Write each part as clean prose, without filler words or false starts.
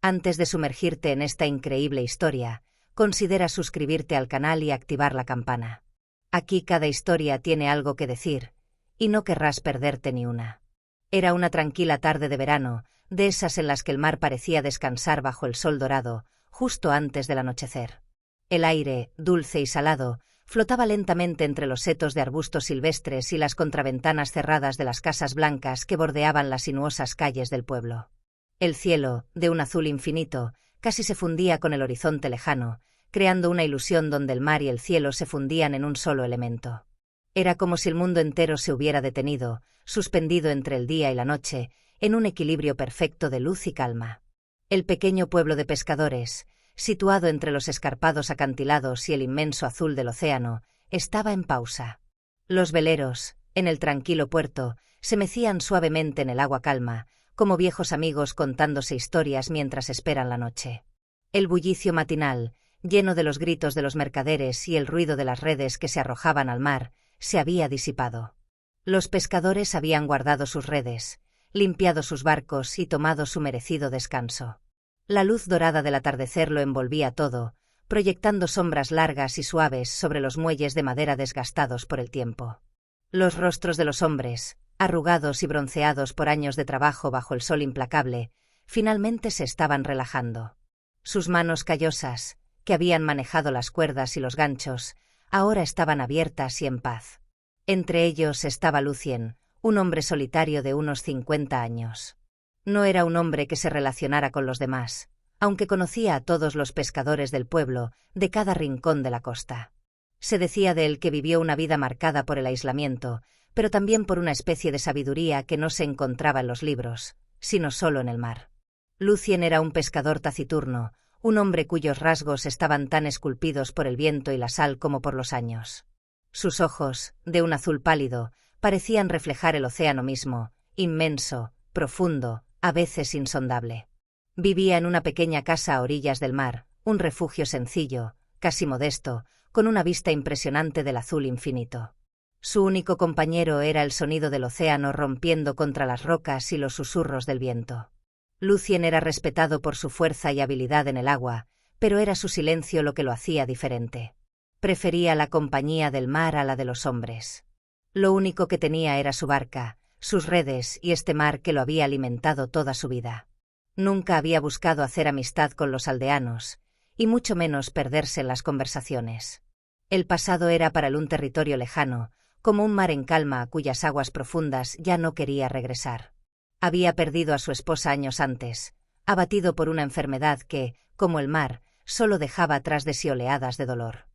Antes de sumergirte en esta increíble historia, considera suscribirte al canal y activar la campana. Aquí cada historia tiene algo que decir, y no querrás perderte ni una. Era una tranquila tarde de verano, de esas en las que el mar parecía descansar bajo el sol dorado, justo antes del anochecer. El aire, dulce y salado, flotaba lentamente entre los setos de arbustos silvestres y las contraventanas cerradas de las casas blancas que bordeaban las sinuosas calles del pueblo. El cielo, de un azul infinito, casi se fundía con el horizonte lejano, creando una ilusión donde el mar y el cielo se fundían en un solo elemento. Era como si el mundo entero se hubiera detenido, suspendido entre el día y la noche, en un equilibrio perfecto de luz y calma. El pequeño pueblo de pescadores, situado entre los escarpados acantilados y el inmenso azul del océano, estaba en pausa. Los veleros, en el tranquilo puerto, se mecían suavemente en el agua calma, como viejos amigos contándose historias mientras esperan la noche. El bullicio matinal, lleno de los gritos de los mercaderes y el ruido de las redes que se arrojaban al mar, se había disipado. Los pescadores habían guardado sus redes, limpiado sus barcos y tomado su merecido descanso. La luz dorada del atardecer lo envolvía todo, proyectando sombras largas y suaves sobre los muelles de madera desgastados por el tiempo. Los rostros de los hombres, arrugados y bronceados por años de trabajo bajo el sol implacable, finalmente se estaban relajando. Sus manos callosas, que habían manejado las cuerdas y los ganchos, ahora estaban abiertas y en paz. Entre ellos estaba Lucien, un hombre solitario de unos 50 años. No era un hombre que se relacionara con los demás, aunque conocía a todos los pescadores del pueblo, de cada rincón de la costa. Se decía de él que vivió una vida marcada por el aislamiento, pero también por una especie de sabiduría que no se encontraba en los libros, sino solo en el mar. Lucien era un pescador taciturno, un hombre cuyos rasgos estaban tan esculpidos por el viento y la sal como por los años. Sus ojos, de un azul pálido, parecían reflejar el océano mismo, inmenso, profundo, a veces insondable. Vivía en una pequeña casa a orillas del mar, un refugio sencillo, casi modesto, con una vista impresionante del azul infinito. Su único compañero era el sonido del océano rompiendo contra las rocas y los susurros del viento. Lucien era respetado por su fuerza y habilidad en el agua, pero era su silencio lo que lo hacía diferente. Prefería la compañía del mar a la de los hombres. Lo único que tenía era su barca, sus redes y este mar que lo había alimentado toda su vida. Nunca había buscado hacer amistad con los aldeanos, y mucho menos perderse en las conversaciones. El pasado era para él un territorio lejano, como un mar en calma a cuyas aguas profundas ya no quería regresar. Había perdido a su esposa años antes, abatido por una enfermedad que, como el mar, solo dejaba atrás de sí oleadas de dolor.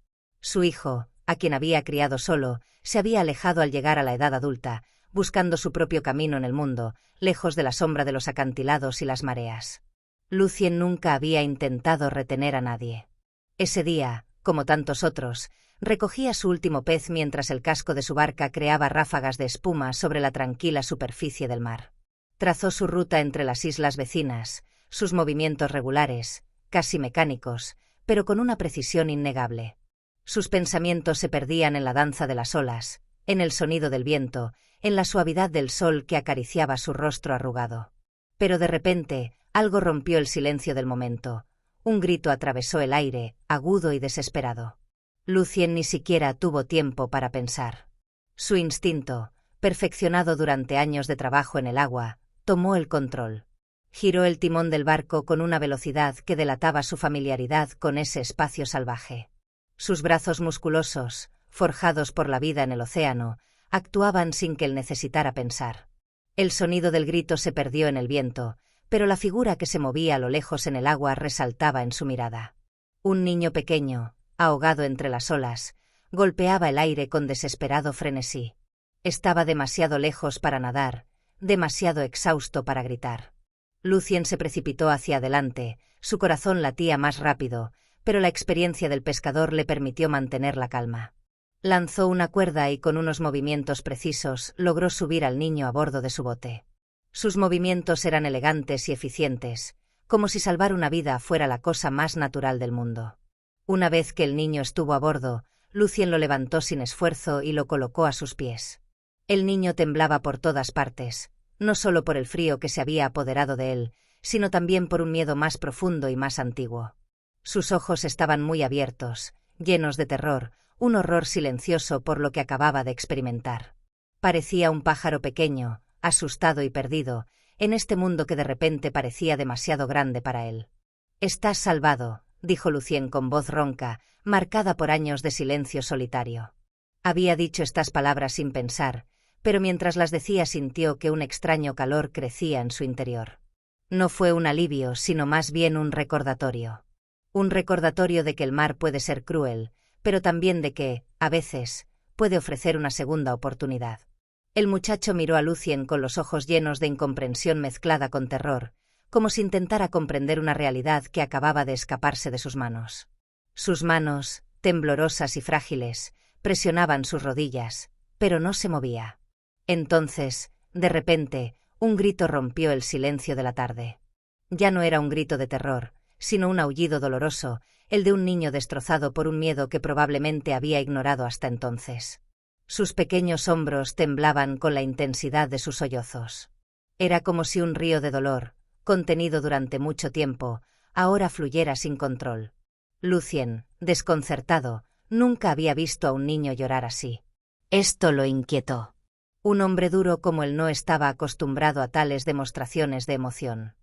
Su hijo, a quien había criado solo, se había alejado al llegar a la edad adulta, buscando su propio camino en el mundo, lejos de la sombra de los acantilados y las mareas. Lucien nunca había intentado retener a nadie. Ese día, como tantos otros, recogía su último pez mientras el casco de su barca creaba ráfagas de espuma sobre la tranquila superficie del mar. Trazó su ruta entre las islas vecinas, sus movimientos regulares, casi mecánicos, pero con una precisión innegable. Sus pensamientos se perdían en la danza de las olas, en el sonido del viento, en la suavidad del sol que acariciaba su rostro arrugado. Pero de repente, algo rompió el silencio del momento. Un grito atravesó el aire, agudo y desesperado. Lucien ni siquiera tuvo tiempo para pensar. Su instinto, perfeccionado durante años de trabajo en el agua, tomó el control. Giró el timón del barco con una velocidad que delataba su familiaridad con ese espacio salvaje. Sus brazos musculosos, forjados por la vida en el océano, actuaban sin que él necesitara pensar. El sonido del grito se perdió en el viento, pero la figura que se movía a lo lejos en el agua resaltaba en su mirada. Un niño pequeño, ahogado entre las olas, golpeaba el aire con desesperado frenesí. Estaba demasiado lejos para nadar, demasiado exhausto para gritar. Lucien se precipitó hacia adelante, su corazón latía más rápido, pero la experiencia del pescador le permitió mantener la calma. Lanzó una cuerda y con unos movimientos precisos logró subir al niño a bordo de su bote. Sus movimientos eran elegantes y eficientes, como si salvar una vida fuera la cosa más natural del mundo. Una vez que el niño estuvo a bordo, Lucien lo levantó sin esfuerzo y lo colocó a sus pies. El niño temblaba por todas partes, no solo por el frío que se había apoderado de él, sino también por un miedo más profundo y más antiguo. Sus ojos estaban muy abiertos, llenos de terror, un horror silencioso por lo que acababa de experimentar. Parecía un pájaro pequeño, asustado y perdido, en este mundo que de repente parecía demasiado grande para él. «Estás salvado», dijo Lucien con voz ronca, marcada por años de silencio solitario. Había dicho estas palabras sin pensar, pero mientras las decía sintió que un extraño calor crecía en su interior. No fue un alivio, sino más bien un recordatorio. Un recordatorio de que el mar puede ser cruel, pero también de que, a veces, puede ofrecer una segunda oportunidad. El muchacho miró a Lucien con los ojos llenos de incomprensión mezclada con terror, como si intentara comprender una realidad que acababa de escaparse de sus manos. Sus manos, temblorosas y frágiles, presionaban sus rodillas, pero no se movía. Entonces, de repente, un grito rompió el silencio de la tarde. Ya no era un grito de terror, sino un aullido doloroso, el de un niño destrozado por un miedo que probablemente había ignorado hasta entonces. Sus pequeños hombros temblaban con la intensidad de sus sollozos. Era como si un río de dolor, contenido durante mucho tiempo, ahora fluyera sin control. Lucien, desconcertado, nunca había visto a un niño llorar así. Esto lo inquietó. Un hombre duro como él no estaba acostumbrado a tales demostraciones de emoción.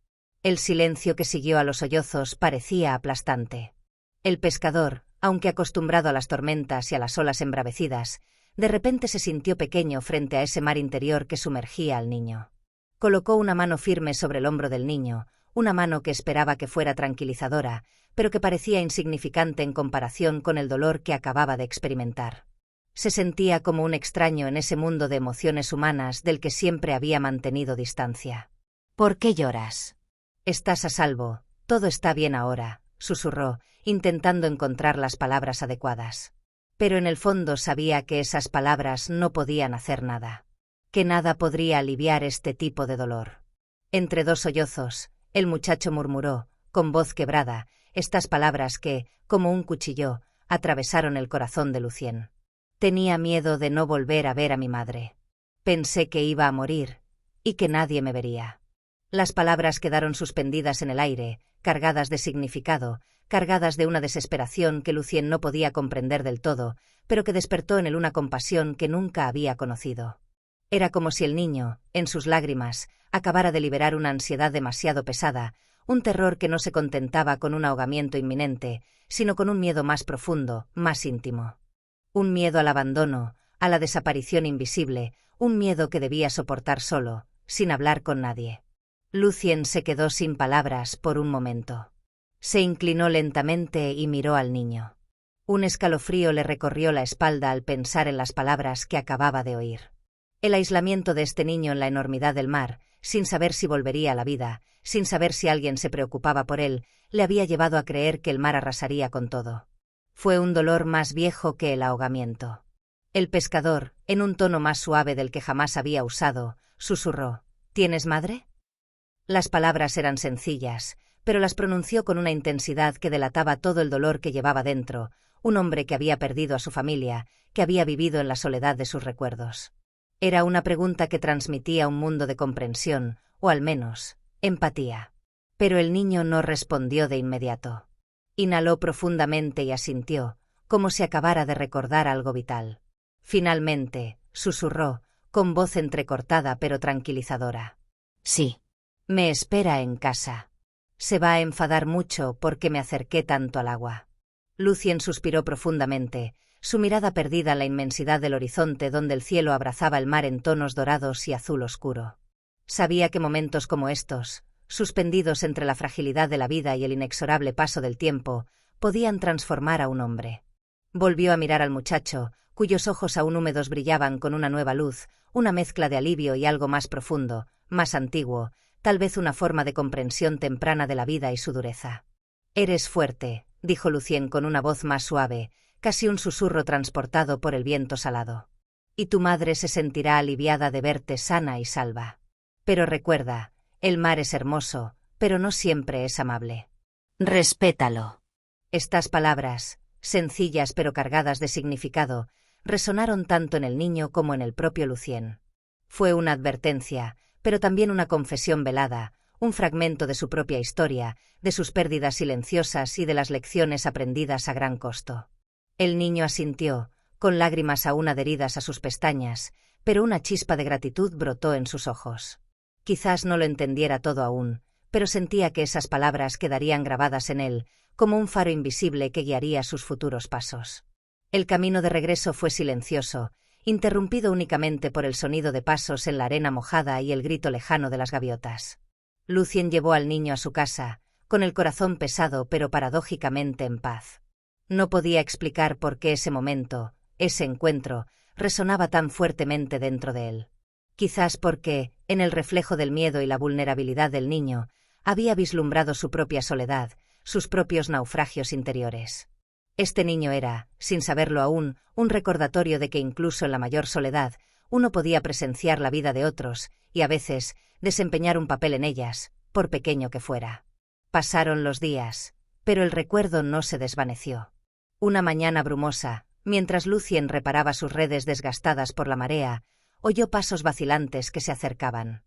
El silencio que siguió a los sollozos parecía aplastante. El pescador, aunque acostumbrado a las tormentas y a las olas embravecidas, de repente se sintió pequeño frente a ese mar interior que sumergía al niño. Colocó una mano firme sobre el hombro del niño, una mano que esperaba que fuera tranquilizadora, pero que parecía insignificante en comparación con el dolor que acababa de experimentar. Se sentía como un extraño en ese mundo de emociones humanas del que siempre había mantenido distancia. «¿Por qué lloras?» «Estás a salvo, todo está bien ahora», susurró, intentando encontrar las palabras adecuadas. Pero en el fondo sabía que esas palabras no podían hacer nada. Que nada podría aliviar este tipo de dolor. Entre dos sollozos, el muchacho murmuró, con voz quebrada, estas palabras que, como un cuchillo, atravesaron el corazón de Lucien. «Tenía miedo de no volver a ver a mi madre. Pensé que iba a morir, y que nadie me vería». Las palabras quedaron suspendidas en el aire, cargadas de significado, cargadas de una desesperación que Lucien no podía comprender del todo, pero que despertó en él una compasión que nunca había conocido. Era como si el niño, en sus lágrimas, acabara de liberar una ansiedad demasiado pesada, un terror que no se contentaba con un ahogamiento inminente, sino con un miedo más profundo, más íntimo. Un miedo al abandono, a la desaparición invisible, un miedo que debía soportar solo, sin hablar con nadie. Lucien se quedó sin palabras por un momento. Se inclinó lentamente y miró al niño. Un escalofrío le recorrió la espalda al pensar en las palabras que acababa de oír. El aislamiento de este niño en la enormidad del mar, sin saber si volvería a la vida, sin saber si alguien se preocupaba por él, le había llevado a creer que el mar arrasaría con todo. Fue un dolor más viejo que el ahogamiento. El pescador, en un tono más suave del que jamás había usado, susurró: «¿Tienes madre?». Las palabras eran sencillas, pero las pronunció con una intensidad que delataba todo el dolor que llevaba dentro, un hombre que había perdido a su familia, que había vivido en la soledad de sus recuerdos. Era una pregunta que transmitía un mundo de comprensión, o al menos, empatía. Pero el niño no respondió de inmediato. Inhaló profundamente y asintió, como si acabara de recordar algo vital. Finalmente, susurró, con voz entrecortada pero tranquilizadora: «Sí. Me espera en casa. Se va a enfadar mucho porque me acerqué tanto al agua». Lucien suspiró profundamente, su mirada perdida en la inmensidad del horizonte donde el cielo abrazaba el mar en tonos dorados y azul oscuro. Sabía que momentos como estos, suspendidos entre la fragilidad de la vida y el inexorable paso del tiempo, podían transformar a un hombre. Volvió a mirar al muchacho, cuyos ojos aún húmedos brillaban con una nueva luz, una mezcla de alivio y algo más profundo, más antiguo, tal vez una forma de comprensión temprana de la vida y su dureza. «Eres fuerte», dijo Lucien con una voz más suave, casi un susurro transportado por el viento salado. «Y tu madre se sentirá aliviada de verte sana y salva. Pero recuerda, el mar es hermoso, pero no siempre es amable. Respétalo». Estas palabras, sencillas pero cargadas de significado, resonaron tanto en el niño como en el propio Lucien. Fue una advertencia, pero también una confesión velada, un fragmento de su propia historia, de sus pérdidas silenciosas y de las lecciones aprendidas a gran costo. El niño asintió, con lágrimas aún adheridas a sus pestañas, pero una chispa de gratitud brotó en sus ojos. Quizás no lo entendiera todo aún, pero sentía que esas palabras quedarían grabadas en él, como un faro invisible que guiaría sus futuros pasos. El camino de regreso fue silencioso, interrumpido únicamente por el sonido de pasos en la arena mojada y el grito lejano de las gaviotas. Lucien llevó al niño a su casa, con el corazón pesado pero paradójicamente en paz. No podía explicar por qué ese momento, ese encuentro, resonaba tan fuertemente dentro de él. Quizás porque, en el reflejo del miedo y la vulnerabilidad del niño, había vislumbrado su propia soledad, sus propios naufragios interiores. Este niño era, sin saberlo aún, un recordatorio de que incluso en la mayor soledad, uno podía presenciar la vida de otros, y a veces, desempeñar un papel en ellas, por pequeño que fuera. Pasaron los días, pero el recuerdo no se desvaneció. Una mañana brumosa, mientras Lucien reparaba sus redes desgastadas por la marea, oyó pasos vacilantes que se acercaban.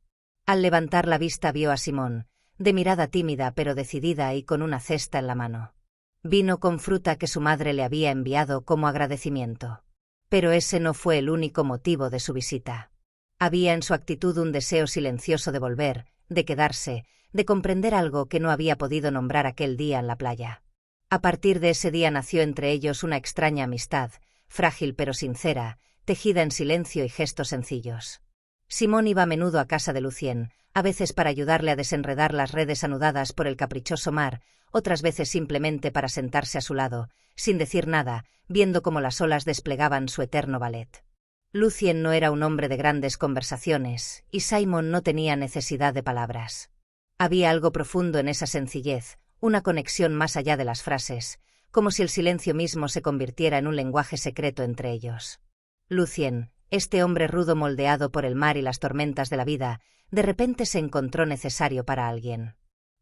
Al levantar la vista vio a Simón, de mirada tímida pero decidida y con una cesta en la mano. Vino con fruta que su madre le había enviado como agradecimiento. Pero ese no fue el único motivo de su visita. Había en su actitud un deseo silencioso de volver, de quedarse, de comprender algo que no había podido nombrar aquel día en la playa. A partir de ese día nació entre ellos una extraña amistad, frágil pero sincera, tejida en silencio y gestos sencillos. Simón iba a menudo a casa de Lucien, a veces para ayudarle a desenredar las redes anudadas por el caprichoso mar, otras veces simplemente para sentarse a su lado, sin decir nada, viendo cómo las olas desplegaban su eterno ballet. Lucien no era un hombre de grandes conversaciones, y Simon no tenía necesidad de palabras. Había algo profundo en esa sencillez, una conexión más allá de las frases, como si el silencio mismo se convirtiera en un lenguaje secreto entre ellos. Lucien, este hombre rudo moldeado por el mar y las tormentas de la vida, de repente se encontró necesario para alguien.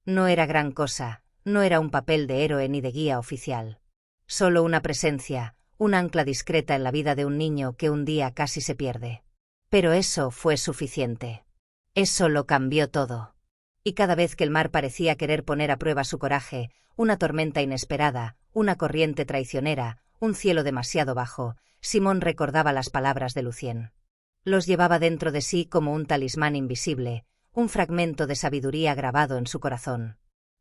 No era gran cosa, no era un papel de héroe ni de guía oficial. Solo una presencia, un ancla discreta en la vida de un niño que un día casi se pierde. Pero eso fue suficiente. Eso lo cambió todo. Y cada vez que el mar parecía querer poner a prueba su coraje, una tormenta inesperada, una corriente traicionera, un cielo demasiado bajo, Simón recordaba las palabras de Lucien. Los llevaba dentro de sí como un talismán invisible, un fragmento de sabiduría grabado en su corazón.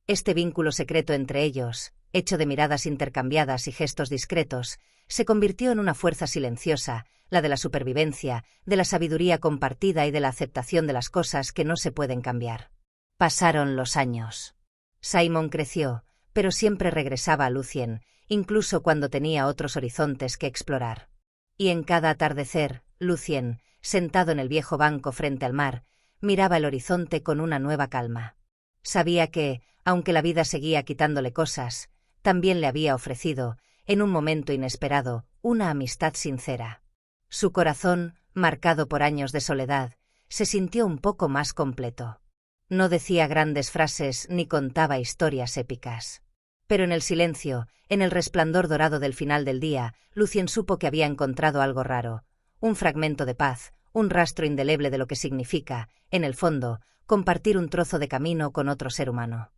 Este vínculo secreto entre ellos, hecho de miradas intercambiadas y gestos discretos, se convirtió en una fuerza silenciosa, la de la supervivencia, de la sabiduría compartida y de la aceptación de las cosas que no se pueden cambiar. Pasaron los años. Simón creció, pero siempre regresaba a Lucien, incluso cuando tenía otros horizontes que explorar. Y en cada atardecer, Lucien, sentado en el viejo banco frente al mar, miraba el horizonte con una nueva calma. Sabía que, aunque la vida seguía quitándole cosas, también le había ofrecido, en un momento inesperado, una amistad sincera. Su corazón, marcado por años de soledad, se sintió un poco más completo. No decía grandes frases ni contaba historias épicas. Pero en el silencio, en el resplandor dorado del final del día, Lucien supo que había encontrado algo raro, un fragmento de paz, un rastro indeleble de lo que significa, en el fondo, compartir un trozo de camino con otro ser humano.